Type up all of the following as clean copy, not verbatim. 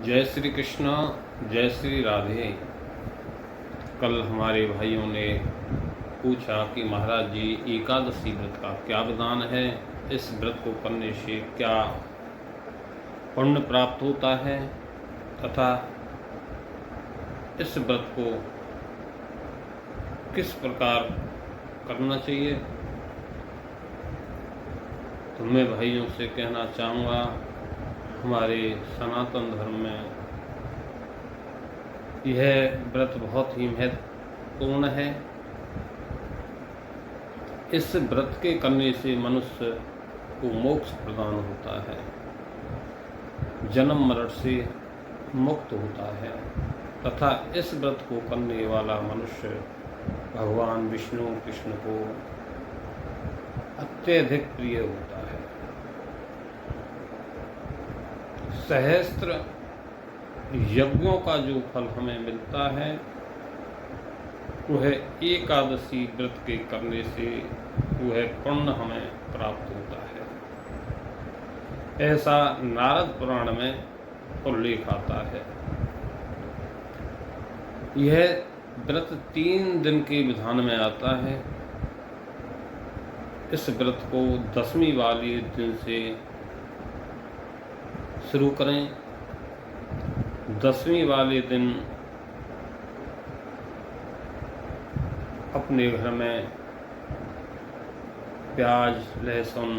जय श्री कृष्ण, जय श्री राधे। कल हमारे भाइयों ने पूछा कि महाराज जी, एकादशी व्रत का क्या विधान है, इस व्रत को करने से क्या पुण्य प्राप्त होता है तथा इस व्रत को किस प्रकार करना चाहिए। तो मैं भाइयों से कहना चाहूँगा, हमारे सनातन धर्म में यह व्रत बहुत ही महत्वपूर्ण है। इस व्रत के करने से मनुष्य को मोक्ष प्रदान होता है, जन्म मरण से मुक्त होता है तथा इस व्रत को करने वाला मनुष्य भगवान विष्णु कृष्ण को अत्यधिक प्रिय होता है। सहस्त्र यज्ञों का जो फल हमें मिलता है वह एकादशी व्रत के करने से वह पुण्य हमें प्राप्त होता है। ऐसा नारद पुराण में उल्लेख आता है। यह व्रत 3 दिन के विधान में आता है। इस व्रत को 10वीं वाले दिन से शुरू करें। 10वीं वाले दिन अपने घर में प्याज, लहसुन,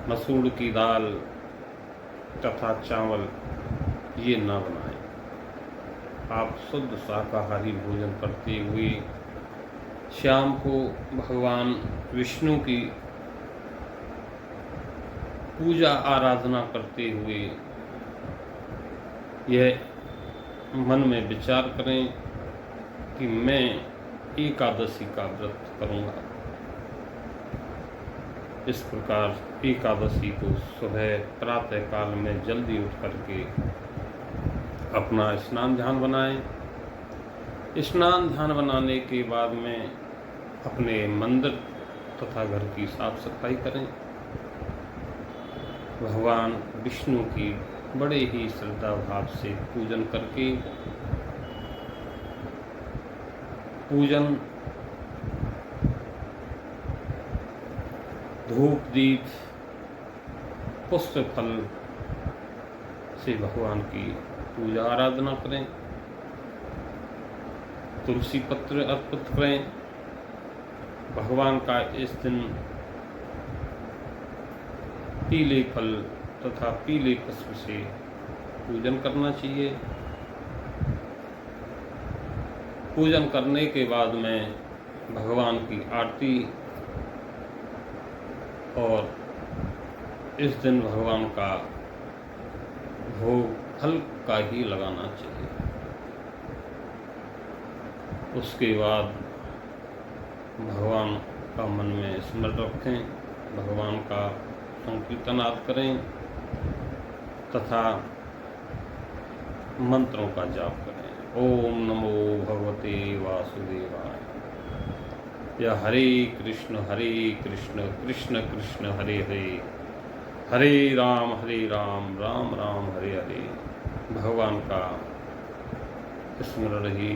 मसूर की दाल तथा चावल ये ना बनाएं। आप शुद्ध शाकाहारी भोजन करते हुए शाम को भगवान विष्णु की पूजा आराधना करते हुए यह मन में विचार करें कि मैं एकादशी का व्रत करूंगा। इस प्रकार एकादशी को सुबह प्रातः काल में जल्दी उठ करके अपना स्नान ध्यान बनाएं। स्नान ध्यान बनाने के बाद में अपने मंदिर तथा घर की साफ सफाई करें। भगवान विष्णु की बड़े ही श्रद्धा भाव से पूजन करके पूजन धूप दीप पुष्प फल से भगवान की पूजा आराधना करें। तुलसी पत्र अर्पित करें। भगवान का इस दिन पीले फल तथा पीले पुष्प से पूजन करना चाहिए। पूजन करने के बाद में भगवान की आरती और इस दिन भगवान का भोग फल का ही लगाना चाहिए। उसके बाद भगवान का मन में स्मरण रखें, भगवान का संकीर्तनाद करें तथा मंत्रों का जाप करें। ओम नमो भगवते वासुदेवाय। या हरे कृष्ण कृष्ण कृष्ण हरे हरे, हरे राम राम राम हरे हरे। भगवान का स्मरण ही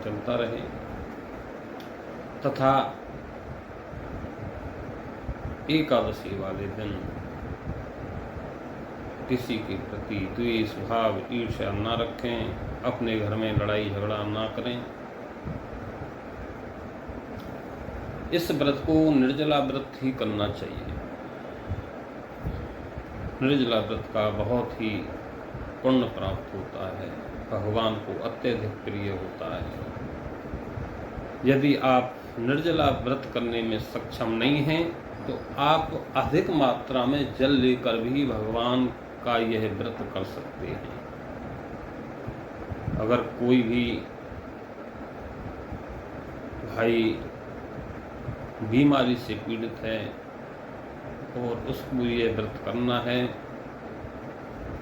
चलता रहे तथा एकादशी वाले दिन किसी के प्रति द्वेष भाव ईर्ष्या न रखें। अपने घर में लड़ाई झगड़ा ना करें। इस व्रत को निर्जला व्रत ही करना चाहिए। निर्जला व्रत का बहुत ही पुण्य प्राप्त होता है, भगवान को अत्यधिक प्रिय होता है। यदि आप निर्जला व्रत करने में सक्षम नहीं हैं तो आप अधिक मात्रा में जल लेकर भी भगवान का यह व्रत कर सकते हैं। अगर कोई भी भाई बीमारी से पीड़ित है और उसको ये व्रत करना है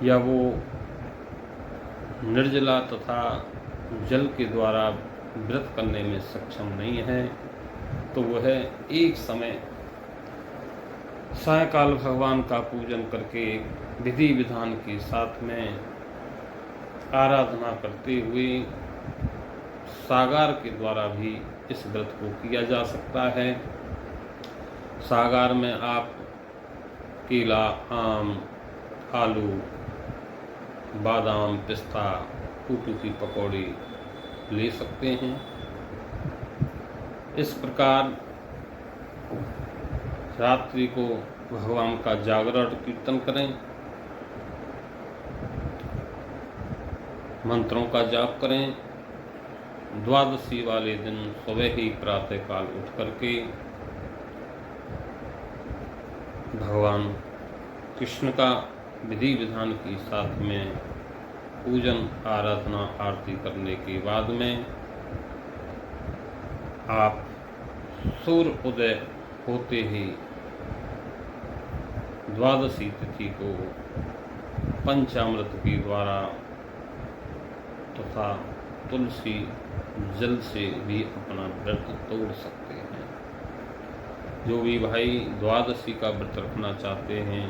या वो निर्जला तथा जल के द्वारा व्रत करने में सक्षम नहीं है तो वह एक समय सायंकाल भगवान का पूजन करके विधि विधान के साथ में आराधना करते हुए सागार के द्वारा भी इस व्रत को किया जा सकता है। सागार में आप केला, आम, आलू, बादाम, पिस्ता, टूटू की पकौड़ी ले सकते हैं। इस प्रकार रात्रि को भगवान का जागरण कीर्तन करें, मंत्रों का जाप करें। द्वादशी वाले दिन सुबह ही प्रातःकाल उठ करके भगवान कृष्ण का विधि विधान के साथ में पूजन, आराधना, आरती करने के बाद में आप सूर्य उदय होते ही द्वादशी तिथि को पंचामृत के द्वारा तथा तुलसी जल से भी अपना व्रत तोड़ सकते हैं। जो भी भाई द्वादशी का व्रत रखना चाहते हैं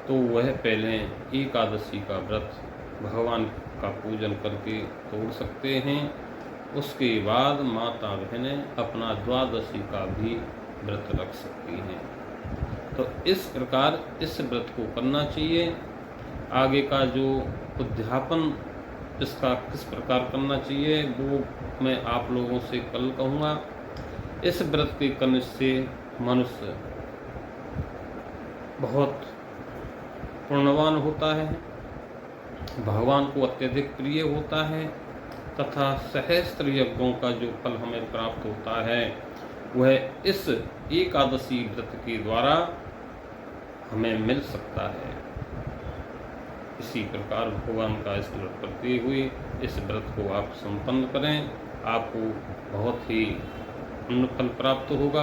तो वह पहले एकादशी का व्रत भगवान का पूजन करके तोड़ सकते हैं। उसके बाद माता बहनें अपना द्वादशी का भी व्रत रख सकती हैं। तो इस प्रकार इस व्रत को करना चाहिए। आगे का जो उद्यापन इसका किस प्रकार करना चाहिए वो मैं आप लोगों से कल कहूँगा। इस व्रत के करने से मनुष्य बहुत पुण्यवान होता है, भगवान को अत्यधिक प्रिय होता है तथा सहस्त्र यज्ञों का जो फल हमें प्राप्त होता है वह इस एकादशी व्रत के द्वारा हमें मिल सकता है। इसी प्रकार भगवान का स्मरण करते हुए इस व्रत को आप संपन्न करें, आपको बहुत ही पुण्य फल प्राप्त होगा।